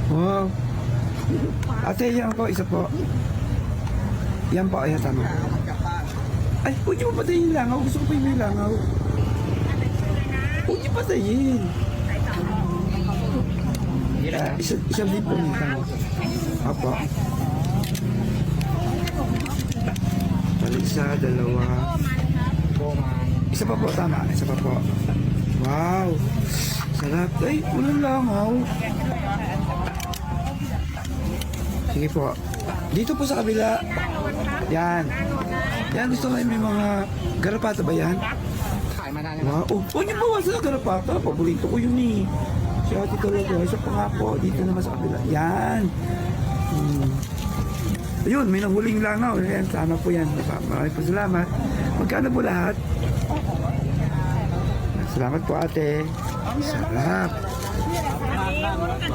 Wow. Ate, yan po, isa po. Yan po, ayan, tama. Ay, huwag niyo patayin yung langaw. Gusto ko pa yung may langaw. Huwag niyo patayin. Isa din po yung langaw. Apo. Isa, dalawa. Isa pa po, tama. Isa pa po. Wow. Sarap. Ay, walang langaw. Sige po. Dito po sa kabila. Yan. Yan, gusto kayo may mga garapata ba yan? Wow. Oh, huwag niyo bawasan ang garapata. Paborito ko yun eh. Si ate talaga. Isa pa nga po. Dito naman sa kabila. Yan. Ayun, may nanghuling langaw. Yan, sana po yan. Maraming po salamat. Magkano po lahat? Salamat po ate. Sarap.